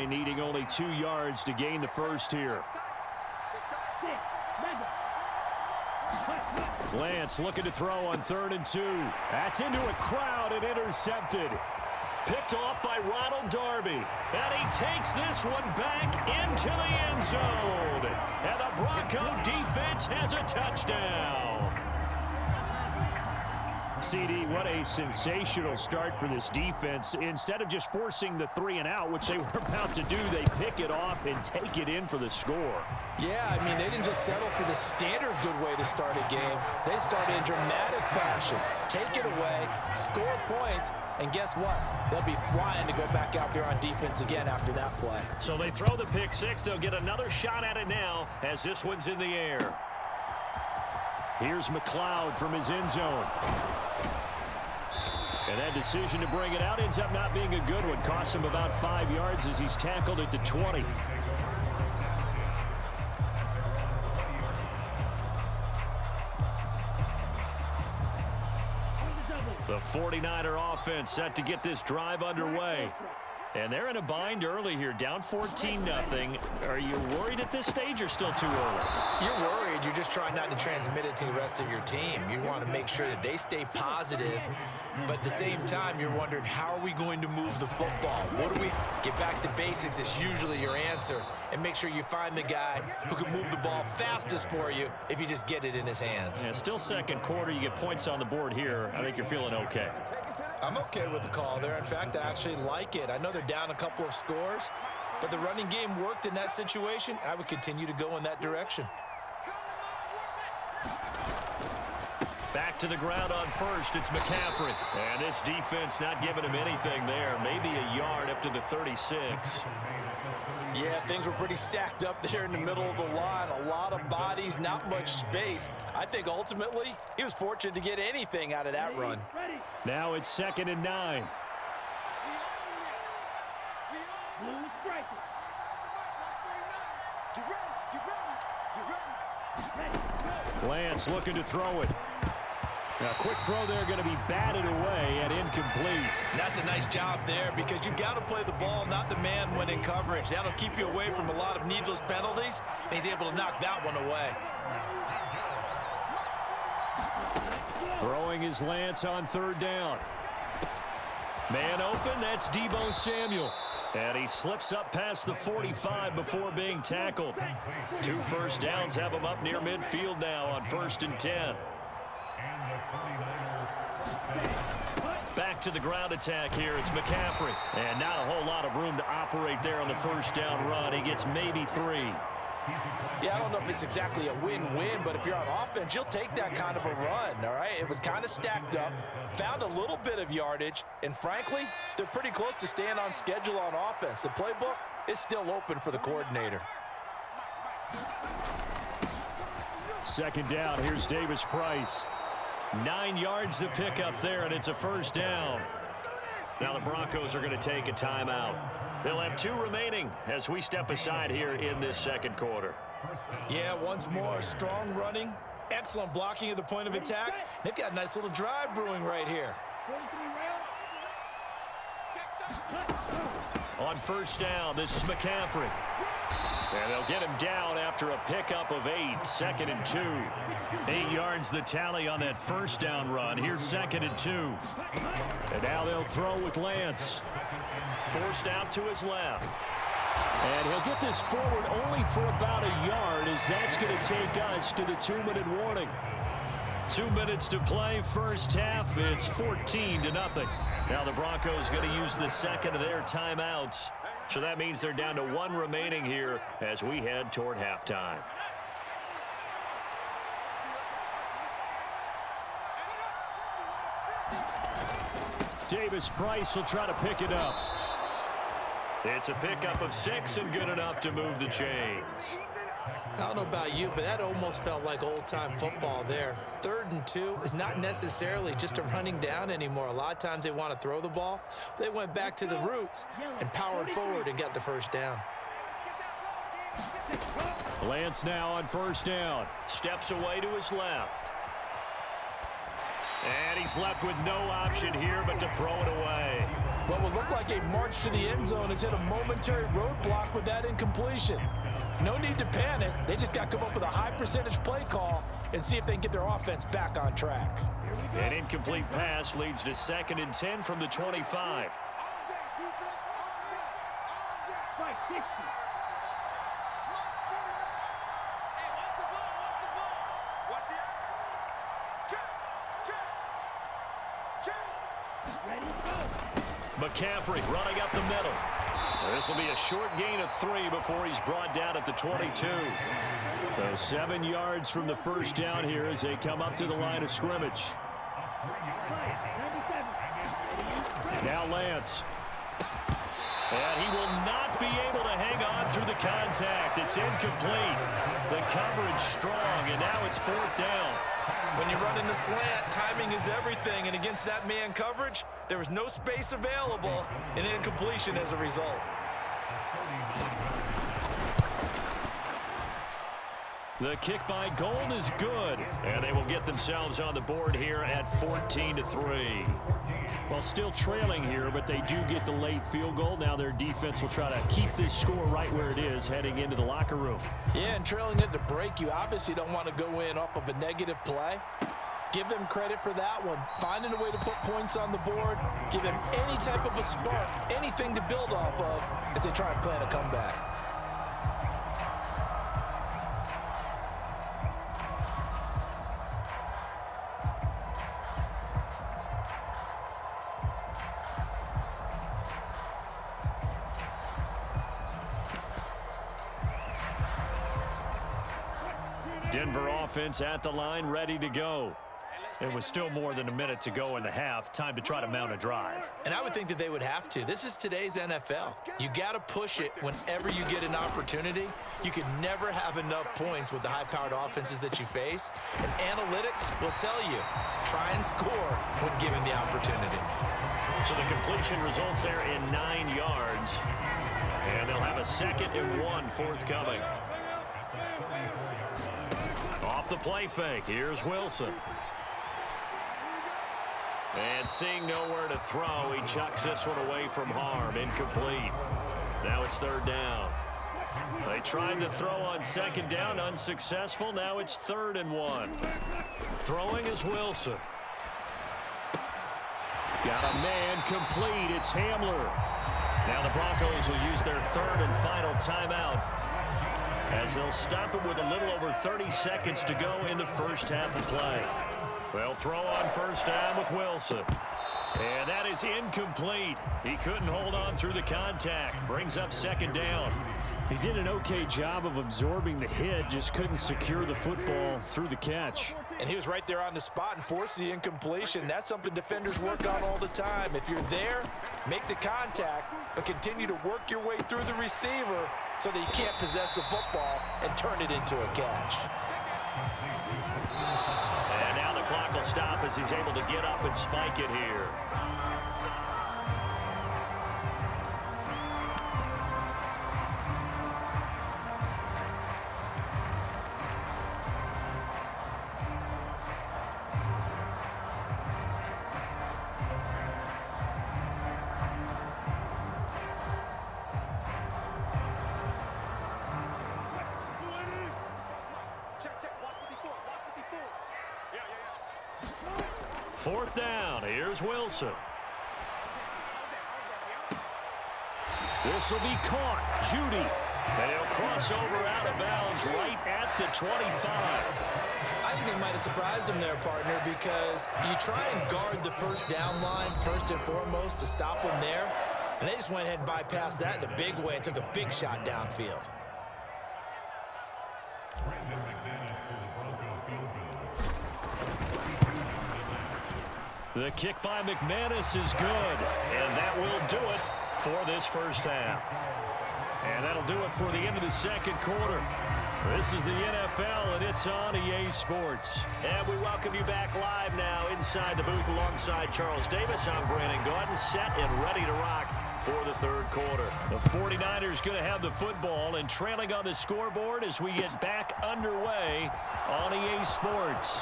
needing only 2 yards to gain the first here. Lance looking to throw on 3rd and 2. That's into a crowd and intercepted. Picked off by Ronald Darby. And he takes this one back into the end zone. And the Bronco defense has a touchdown. CD, what a sensational start for this defense. Instead of just forcing the 3-and-out, which they were about to do, they pick it off and take it in for the score. Yeah, I mean, they didn't just settle for the standard good way to start a game. They started in dramatic fashion. Take it away, score points, and guess what? They'll be flying to go back out there on defense again after that play. So they throw the pick six. They'll get another shot at it now as this one's in the air. Here's McLeod from his end zone. And that decision to bring it out ends up not being a good one. Costs him about 5 yards as he's tackled at the 20. The 49er offense set to get this drive underway. And they're in a bind early here, down 14-0. Are you worried at this stage or still too early? You're worried. You're just trying not to transmit it to the rest of your team. You want to make sure that they stay positive, but at the same time, you're wondering, how are we going to move the football? What do we get back to basics is usually your answer, and make sure you find the guy who can move the ball fastest for you if you just get it in his hands. Yeah, still second quarter. You get points on the board here. I think you're feeling okay. I'm okay with the call there. In fact, I actually like it. I know they're down a couple of scores, but the running game worked in that situation. I would continue to go in that direction. Back to the ground on first. It's McCaffrey. And this defense not giving him anything there. Maybe a yard up to the 36. Yeah, things were pretty stacked up there in the middle of the line. A lot of bodies, not much space. I think ultimately he was fortunate to get anything out of that run. Now it's 2nd and 9. Lance looking to throw it. Now, quick throw there, going to be batted away and incomplete. That's a nice job there because you've got to play the ball, not the man when in coverage. That'll keep you away from a lot of needless penalties, and he's able to knock that one away. Throwing his Lance on 3rd down. Man open, that's Deebo Samuel. And he slips up past the 45 before being tackled. 2 first downs have him up near midfield now on 1st and 10. Back to the ground attack here. It's McCaffrey. And not a whole lot of room to operate there on the 1st down run. He gets maybe 3. Yeah, I don't know if it's exactly a win-win, but if you're on offense, you'll take that kind of a run, all right? It was kind of stacked up, found a little bit of yardage, and frankly, they're pretty close to staying on schedule on offense. The playbook is still open for the coordinator. 2nd down, here's Davis Price. 9 yards to pick up there, and it's a 1st down. Now the Broncos are going to take a timeout. They'll have 2 remaining as we step aside here in this 2nd quarter. Yeah, once more, strong running, excellent blocking at the point of attack. They've got a nice little drive brewing right here. On 1st down, this is McCaffrey. And they'll get him down after a pickup of 8, 2nd and 2. 8 yards the tally on that 1st down run. Here's 2nd and 2. And now they'll throw with Lance. Forced out to his left. And he'll get this forward only for about a yard, as that's going to take us to the 2-minute warning. 2 minutes to play, first half. It's 14-0. Now the Broncos going to use the 2nd of their timeouts. So that means they're down to 1 remaining here as we head toward halftime. Davis Price will try to pick it up. It's a pickup of 6 and good enough to move the chains. I don't know about you, but that almost felt like old-time football there. 3rd and 2 is not necessarily just a running down anymore. A lot of times they want to throw the ball. They went back to the roots and powered forward and got the 1st down. Lance now on 1st down. Steps away to his left. And he's left with no option here but to throw it away. What will look like a march to the end zone has hit a momentary roadblock with that incompletion. No need to panic. They just got to come up with a high percentage play call and see if they can get their offense back on track. An incomplete pass leads to 2nd and 10 from the 25. McCaffrey running up the middle. This will be a short gain of 3 before he's brought down at the 22. So 7 yards from the first down here as they come up to the line of scrimmage. Now Lance. And he will not be able to hang on through the contact. It's incomplete. The coverage strong, and now it's 4th down. When you run in the slant, timing is everything, and against that man coverage, there was no space available, and incompletion as a result. The kick by Gold is good, and they will get themselves on the board here at 14-3. Well, still trailing here, but they do get the late field goal. Now their defense will try to keep this score right where it is heading into the locker room. Yeah, and trailing at the break, you obviously don't want to go in off of a negative play. Give them credit for that one. Finding a way to put points on the board, give them any type of a spark, anything to build off of as they try and plan a comeback. Denver offense at the line, ready to go. It was still more than a minute to go in the half. Time to try to mount a drive. And I would think that they would have to. This is today's NFL. You got to push it whenever you get an opportunity. You can never have enough points with the high-powered offenses that you face. And analytics will tell you, try and score when given the opportunity. So the completion results there in 9 yards. And they'll have a 2nd and 1 forthcoming. Off the play fake, here's Wilson. And seeing nowhere to throw, he chucks this one away from harm. Incomplete. Now it's 3rd down. They tried to throw on 2nd down, unsuccessful. Now it's 3rd and 1. Throwing is Wilson. Got a man complete. It's Hamler. Now the Broncos will use their 3rd and final timeout, as they'll stop it with a little over 30 seconds to go in the first half of play. They'll throw on 1st down with Wilson. And that is incomplete. He couldn't hold on through the contact. Brings up 2nd down. He did an okay job of absorbing the hit, just couldn't secure the football through the catch. And he was right there on the spot and forced the incompletion. That's something defenders work on all the time. If you're there, make the contact, but continue to work your way through the receiver so that you can't possess the football and turn it into a catch. And now the clock will stop as he's able to get up and spike it here. Fourth down. Here's Wilson. This will be caught. Judy. And he'll cross over out of bounds right at the 25. I think they might have surprised him there, partner, because you try and guard the first down line first and foremost to stop them there. And they just went ahead and bypassed that in a big way and took a big shot downfield. The kick by McManus is good, and that will do it for this first half. And that'll do it for the end of the second quarter. This is the NFL, and it's on EA Sports. And we welcome you back live now inside the booth alongside Charles Davis. I'm Brandon Gaudin, set and ready to rock for the third quarter. The 49ers going to have the football and trailing on the scoreboard as we get back underway on EA Sports.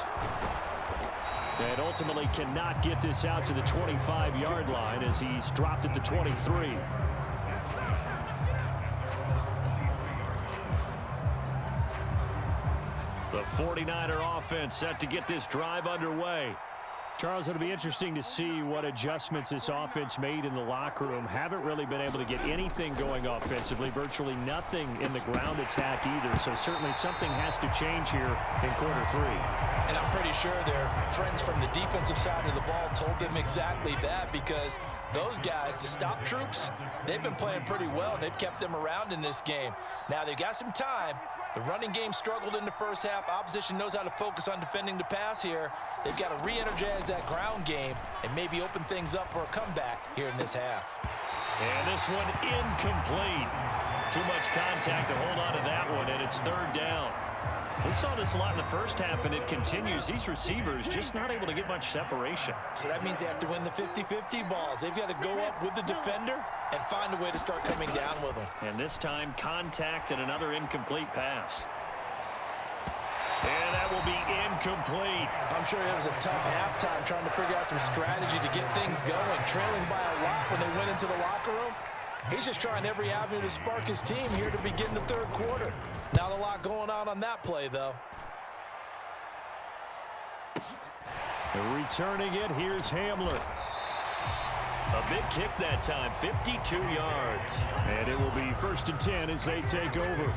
And ultimately cannot get this out to the 25-yard line as he's dropped at the 23. The 49er offense set to get this drive underway. Charles, it'll be interesting to see what adjustments this offense made in the locker room. Haven't really been able to get anything going offensively, virtually nothing in the ground attack either. So certainly something has to change here in quarter three. And I'm pretty sure their friends from the defensive side of the ball told them exactly that, because those guys, the stop troops, they've been playing pretty well, and they've kept them around in this game. Now, they've got some time. The running game struggled in the first half. Opposition knows how to focus on defending the pass here. They've got to re-energize that ground game and maybe open things up for a comeback here in this half. And this one incomplete. Too much contact to hold on to that one, and it's third down. We saw this a lot in the first half, and it continues. These receivers just not able to get much separation. So that means they have to win the 50-50 balls. They've got to go up with the defender and find a way to start coming down with them. And this time, contact and another incomplete pass. And that will be incomplete. I'm sure it was a tough halftime trying to figure out some strategy to get things going. Trailing by a lot when they went into the locker room. He's just trying every avenue to spark his team here to begin the third quarter. Not a lot going on that play, though. Returning it, here's Hamler. A big kick that time, 52 yards. And it will be 1st and 10 as they take over.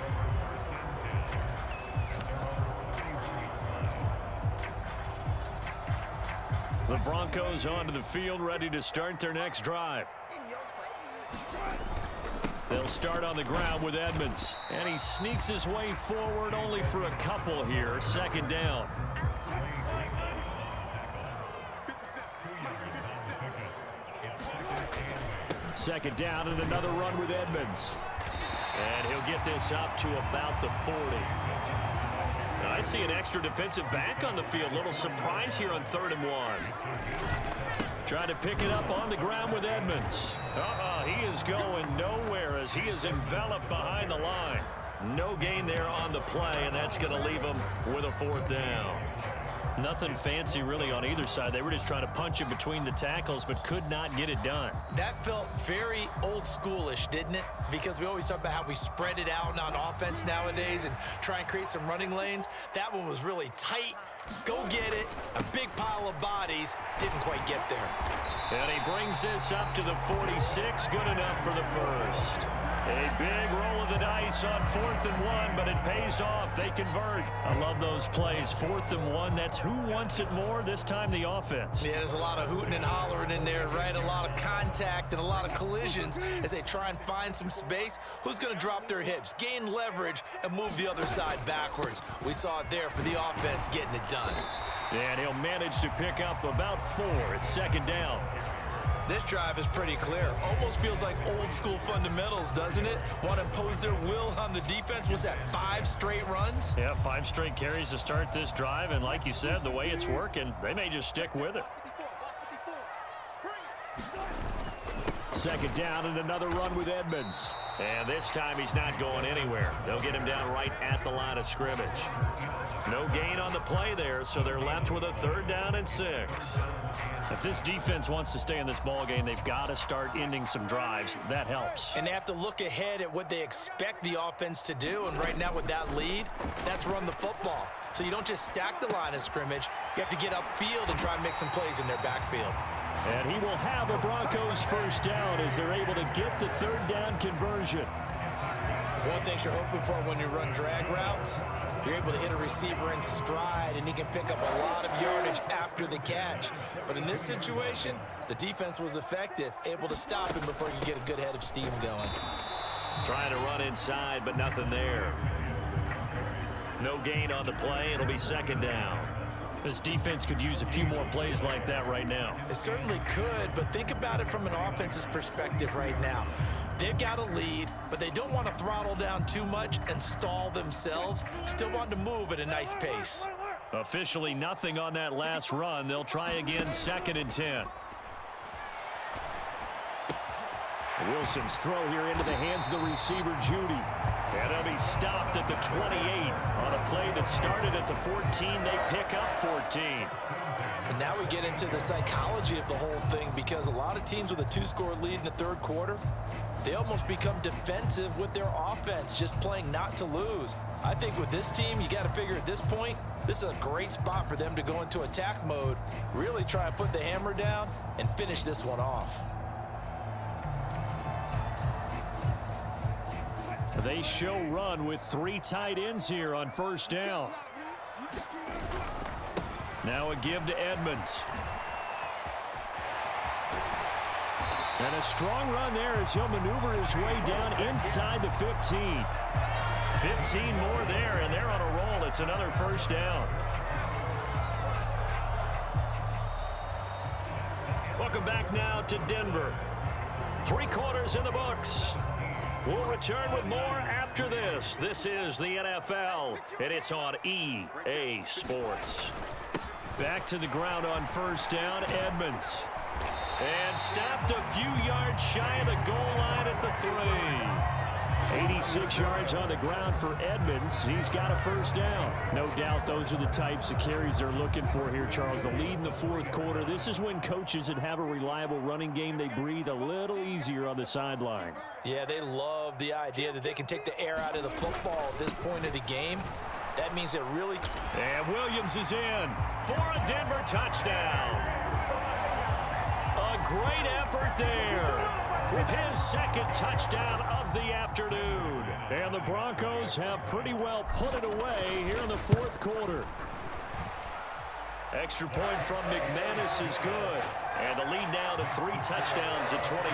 The Broncos onto the field, ready to start their next drive. They'll start on the ground with Edmonds. And he sneaks his way forward only for a couple here. 2nd down. Second down and another run with Edmonds. And he'll get this up to about the 40. I see an extra defensive back on the field. Little surprise here on 3rd and 1. Trying to pick it up on the ground with Edmonds. He is going nowhere as he is enveloped behind the line. No gain there on the play, and that's going to leave him with a 4th down. Nothing fancy really on either side. They were just trying to punch it between the tackles, but could not get it done. That felt very old schoolish, didn't it? Because we always talk about how we spread it out on offense nowadays and try and create some running lanes. That one was really tight. Go get it. A big pile of bodies. Didn't quite get there. And he brings this up to the 46. Good enough for the first. A big roll of the dice on 4th and 1, but it pays off. They convert. I love those plays. 4th and 1. That's who wants it more. This time the offense. Yeah, there's a lot of hooting and hollering in there, right? A lot of contact and a lot of collisions as they try and find some space. Who's going to drop their hips, gain leverage, and move the other side backwards? We saw it there for the offense getting it done. And he'll manage to pick up about 4. It's 2nd down. This drive is pretty clear. Almost feels like old school fundamentals, doesn't it? Want to impose their will on the defense. Was that 5 straight runs? Yeah, 5 straight carries to start this drive. And like you said, the way it's working, they may just stick with it. 2nd down and another run with Edmonds. And this time he's not going anywhere. They'll get him down right at the line of scrimmage. No gain on the play there, so they're left with a 3rd down and 6. If this defense wants to stay in this ballgame, they've got to start ending some drives. That helps. And they have to look ahead at what they expect the offense to do. And right now with that lead, that's run the football. So you don't just stack the line of scrimmage. You have to get upfield and try and make some plays in their backfield. And he will have a Broncos 1st down as they're able to get the 3rd down conversion. One thing you're hoping for when you run drag routes, you're able to hit a receiver in stride, and he can pick up a lot of yardage after the catch. But in this situation, the defense was effective, able to stop him before he could get a good head of steam going. Trying to run inside, but nothing there. No gain on the play. It'll be 2nd down. This defense could use a few more plays like that right now. It certainly could, but think about it from an offense's perspective right now. They've got a lead, but they don't want to throttle down too much and stall themselves. Still want to move at a nice pace. Officially nothing on that last run. They'll try again, 2nd and 10. Wilson's throw here into the hands of the receiver, Judy. And he'll be stopped at the 28. On a play that started at the 14, they pick up 14. And now we get into the psychology of the whole thing, because a lot of teams with a 2-score lead in the third quarter, they almost become defensive with their offense, just playing not to lose. I think with this team, you got to figure at this point, this is a great spot for them to go into attack mode, really try and put the hammer down and finish this one off. They show run with 3 tight ends here on first down. Now a give to Edmonds. And a strong run there as he'll maneuver his way down inside the 15. 15 more there, and they're on a roll. It's another first down. Welcome back now to Denver. 3 quarters in the books. We'll return with more after this. This is the NFL, and it's on EA Sports. Back to the ground on first down, Edmonds. And stopped a few yards shy of the goal line at the 3. 86 yards on the ground for Edmonds. He's got a first down. No doubt those are the types of carries they're looking for here, Charles. The lead in the fourth quarter. This is when coaches that have a reliable running game, they breathe a little easier on the sideline. Yeah, they love the idea that they can take the air out of the football at this point of the game. That means it really... And Williams is in for a Denver touchdown. A great effort there with his second touchdown of the afternoon. And the Broncos have pretty well put it away here in the fourth quarter. Extra point from McManus is good. And the lead now to 3 touchdowns at 21.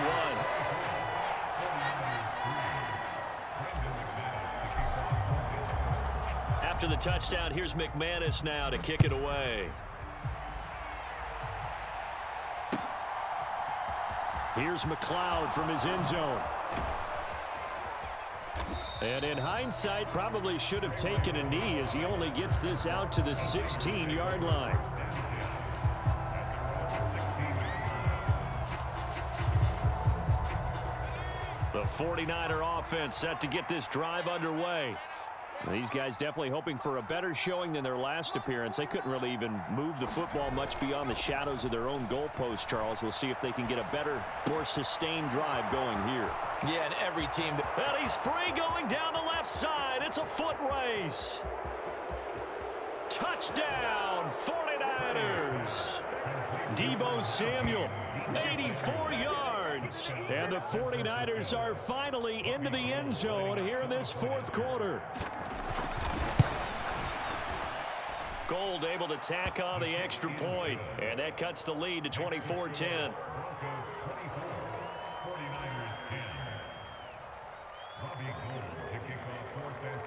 After the touchdown, here's McManus now to kick it away. Here's McLeod from his end zone. And in hindsight, probably should have taken a knee as he only gets this out to the 16-yard line. The 49er offense set to get this drive underway. These guys definitely hoping for a better showing than their last appearance. They couldn't really even move the football much beyond the shadows of their own goalpost, Charles. We'll see if they can get a better, more sustained drive going here. Yeah, and every team... And he's free going down the left side. It's a foot race. Touchdown, 49ers. Deebo Samuel, 84 yards. And the 49ers are finally into the end zone here in this fourth quarter. Gold able to tack on the extra point, and that cuts the lead to 24-10.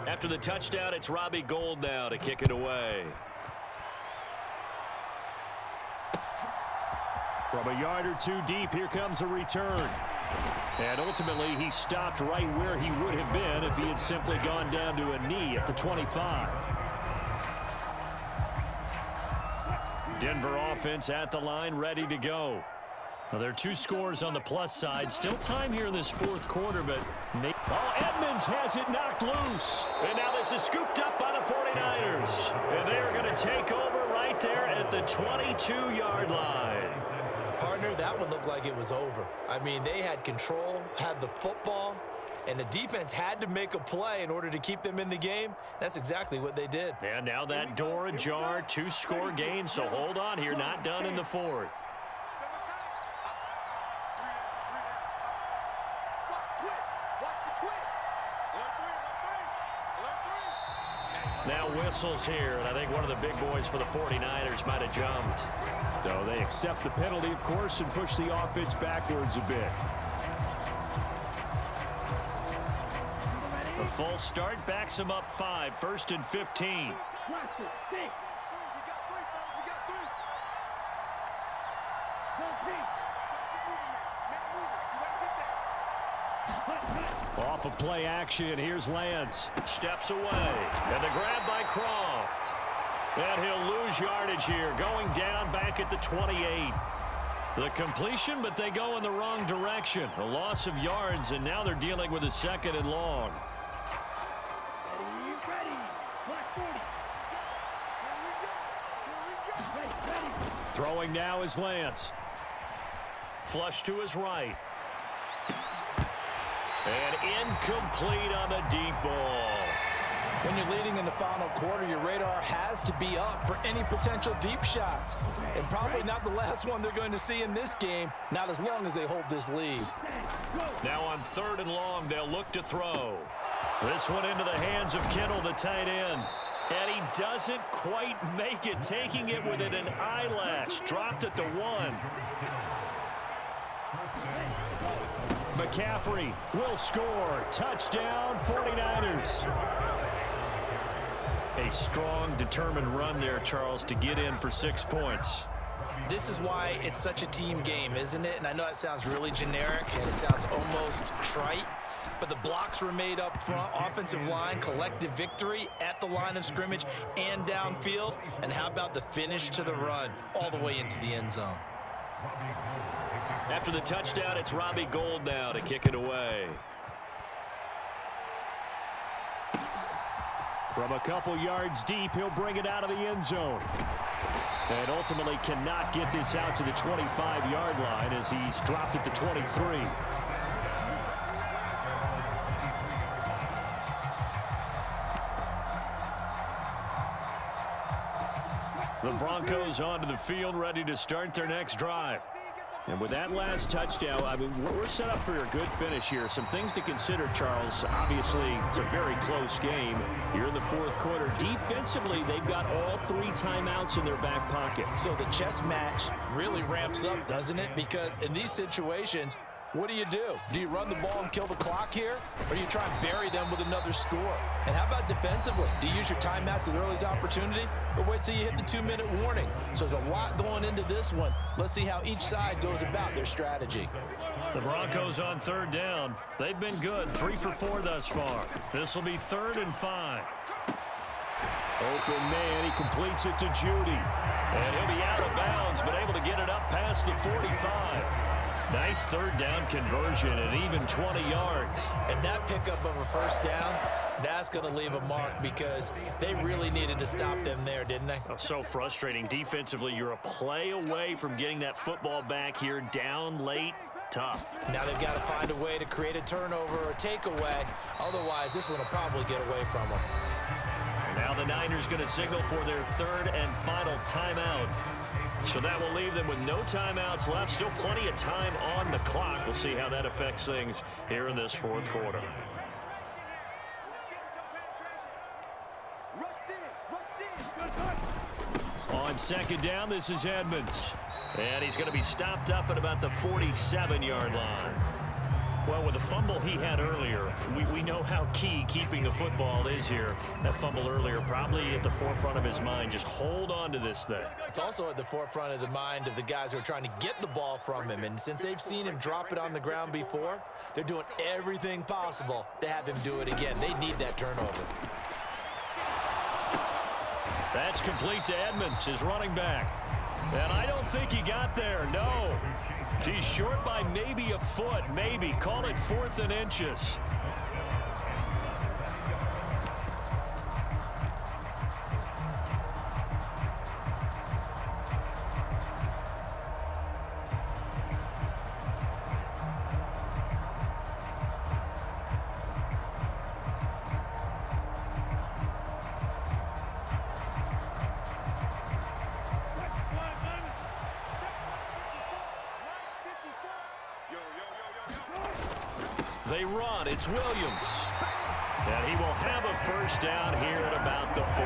After the touchdown, it's Robbie Gould now to kick it away. From a yard or two deep, here comes a return. And ultimately, he stopped right where he would have been if he had simply gone down to a knee at the 25. Denver offense at the line, ready to go. Well, there are 2 scores on the plus side. Still time here in this fourth quarter, but... Edmonds has it knocked loose. And now this is scooped up by the 49ers. And they are going to take over right there at the 22-yard line. Partner, that one looked like it was over. I mean, they had control, had the football, and the defense had to make a play in order to keep them in the game. That's exactly what they did. And now that door ajar, 2-score game, so hold on here, not done in the fourth. Now whistles here, and I think one of the big boys for the 49ers might have jumped. So they accept the penalty, of course, and push the offense backwards a bit. A false start backs him up 5, 1st and 15. Off of play action, here's Lance. Steps away, and the grab by Croft. And he'll lose yardage here, going down back at the 28. The completion, but they go in the wrong direction. A loss of yards, and now they're dealing with a 2nd and long. Throwing now is Lance. Flush to his right. And incomplete on the deep ball. When you're leading in the final quarter, your radar has to be up for any potential deep shots. And probably not the last one they're going to see in this game, not as long as they hold this lead. Now on 3rd and long, they'll look to throw. This one into the hands of Kittle, the tight end. And he doesn't quite make it, taking it within an eyelash. Dropped at the 1. McCaffrey will score. Touchdown, 49ers. A strong, determined run there, Charles, to get in for 6 points. This is why it's such a team game, isn't it? And I know it sounds really generic and it sounds almost trite, but the blocks were made up front, offensive line, collective victory at the line of scrimmage and downfield. And how about the finish to the run all the way into the end zone? After the touchdown, it's Robbie Gould now to kick it away. From a couple yards deep, he'll bring it out of the end zone. And ultimately cannot get this out to the 25-yard line as he's dropped at the 23. The Broncos onto the field, ready to start their next drive. And with that last touchdown, I mean, we're set up for a good finish here. Some things to consider, Charles. Obviously, it's a very close game. You're in the 4th quarter. Defensively, they've got all 3 timeouts in their back pocket. So the chess match really ramps up, doesn't it? Because in these situations, what do? Do you run the ball and kill the clock here? Or do you try and bury them with another score? And how about defensively? Do you use your timeouts at earliest opportunity? Or wait till you hit the 2-minute warning? So there's a lot going into this one. Let's see how each side goes about their strategy. The Broncos on 3rd down. They've been good, 3 for 4 thus far. This will be 3rd and 5. Open man, he completes it to Judy. And he'll be out of bounds, but able to get it up past the 45. Nice 3rd down conversion and even 20 yards. And that pickup of a 1st down, that's going to leave a mark because they really needed to stop them there, didn't they? Oh, so frustrating. Defensively, you're a play away from getting that football back here down late. Tough. Now they've got to find a way to create a turnover or a takeaway. Otherwise, this one will probably get away from them. And now the Niners going to signal for their 3rd and final timeout. So that will leave them with no timeouts left. Still plenty of time on the clock. We'll see how that affects things here in this 4th quarter. On 2nd down, this is Edmonds. And he's going to be stopped up at about the 47-yard line. Well, with the fumble he had earlier, we know how key keeping the football is here. That fumble earlier probably at the forefront of his mind. Just hold on to this thing. It's also at the forefront of the mind of the guys who are trying to get the ball from him. And since they've seen him drop it on the ground before, they're doing everything possible to have him do it again. They need that turnover. That's complete to Edmonds, his running back. And I don't think he got there, no. He's short by maybe a foot, maybe. Call it 4th and inches. They run. It's Williams. And he will have a 1st down here at about the 40.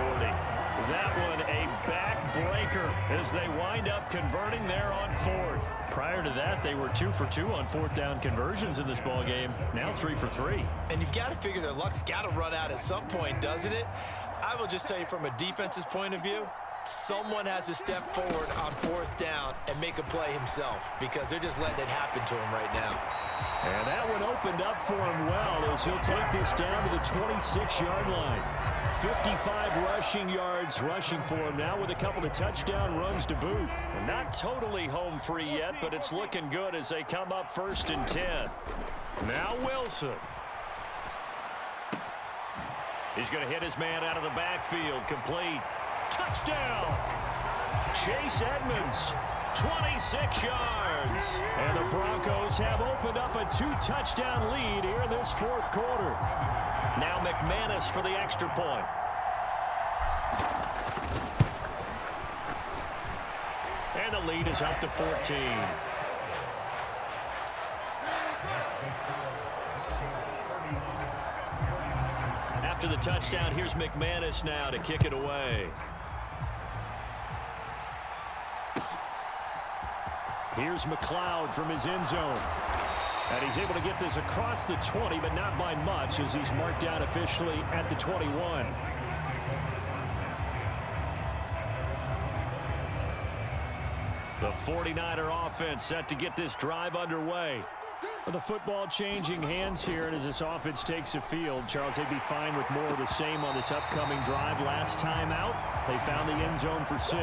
That one a backbreaker as they wind up converting there on 4th. Prior to that, they were 2 for 2 on 4th down conversions in this ballgame. Now 3 for 3. And you've got to figure their luck's got to run out at some point, doesn't it? I will just tell you from a defense's point of view, Someone has to step forward on 4th down and make a play himself because they're just letting it happen to him right now. And that one opened up for him well as he'll take this down to the 26-yard line. 55 rushing yards rushing for him now with a couple of touchdown runs to boot. And not totally home free yet, but it's looking good as they come up 1st and 10. Now Wilson. He's going to hit his man out of the backfield. Complete. Touchdown. Chase Edmonds. 26 yards. And the Broncos have opened up a 2-touchdown lead here in this 4th quarter. Now McManus for the extra point. And the lead is up to 14. After the touchdown, here's McManus now to kick it away. Here's McLeod from his end zone. And he's able to get this across the 20, but not by much as he's marked down officially at the 21. The 49er offense set to get this drive underway. With the football changing hands here, and as this offense takes the field, Charles, they'd be fine with more of the same on this upcoming drive. Last time out, they found the end zone for 6.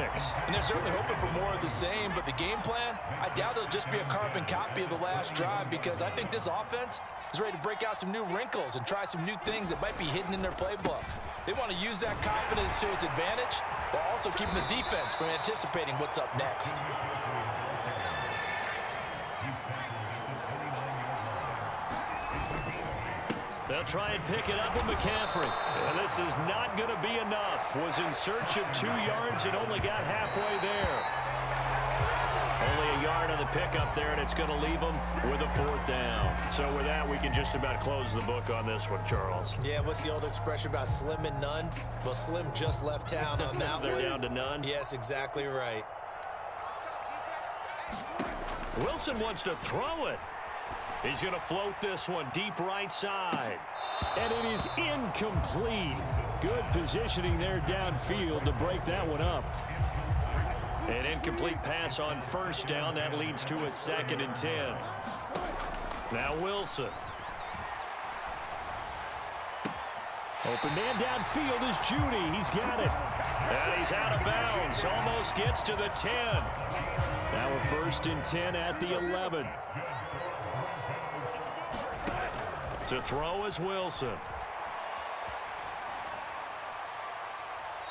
And they're certainly hoping for more of the same, but the game plan, I doubt it'll just be a carbon copy of the last drive because I think this offense is ready to break out some new wrinkles and try some new things that might be hidden in their playbook. They want to use that confidence to its advantage while also keeping the defense from anticipating what's up next. They'll try and pick it up with McCaffrey. And this is not going to be enough. Was in search of 2 yards and only got halfway there. Only a yard on the pickup there, and it's going to leave them with a 4th down. So with that, we can just about close the book on this one, Charles. Yeah, what's the old expression about slim and none? Well, Slim just left town on that They're one. down to none? Yes, exactly right. Wilson wants to throw it. He's going to float this one deep right side. And it is incomplete. Good positioning there downfield to break that one up. An incomplete pass on 1st down. That leads to a 2nd and 10. Now Wilson. Open man downfield is Judy. He's got it. And he's out of bounds. Almost gets to the 10. Now a 1st and 10 at the 11. To throw is Wilson.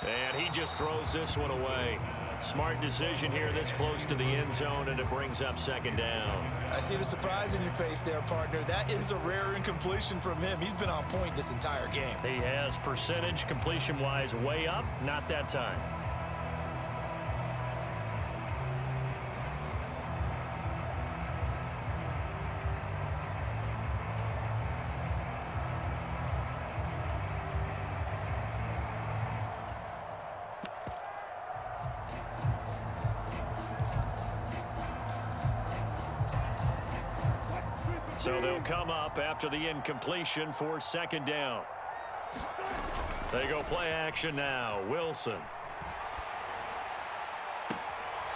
And he just throws this one away. Smart decision here this close to the end zone, and it brings up 2nd down. I see the surprise in your face there, partner. That is a rare incompletion from him. He's been on point this entire game. He has percentage completion-wise way up, not that time. So they'll come up after the incompletion for 2nd down. They go play action now. Wilson.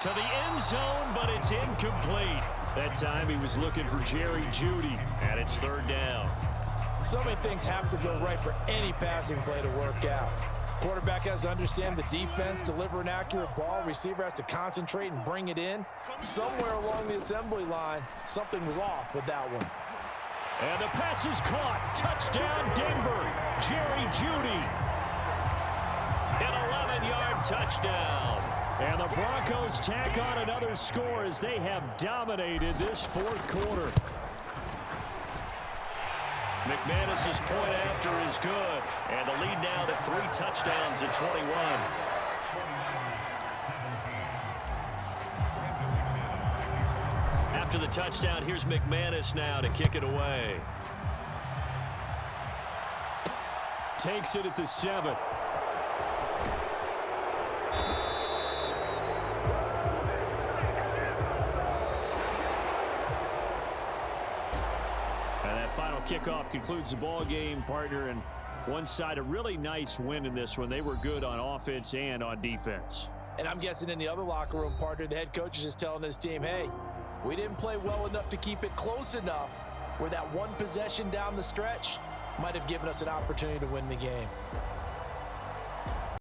To the end zone, but it's incomplete. That time he was looking for Jerry Jeudy, and it's 3rd down. So many things have to go right for any passing play to work out. Quarterback has to understand the defense, deliver an accurate ball. Receiver has to concentrate and bring it in. Somewhere along the assembly line, something was off with that one. And the pass is caught. Touchdown, Denver. Jerry Jeudy. An 11-yard touchdown. And the Broncos tack on another score as they have dominated this 4th quarter. McManus's point after is good. And the lead now to 3 touchdowns at 21. After the touchdown, here's McManus now to kick it away. Takes it at the 7. Final kickoff concludes the ball game, partner, and one side a really nice win in this one. They were good on offense and on defense. And I'm guessing in the other locker room, partner, the head coach is just telling his team, hey, we didn't play well enough to keep it close enough where that one possession down the stretch might have given us an opportunity to win the game.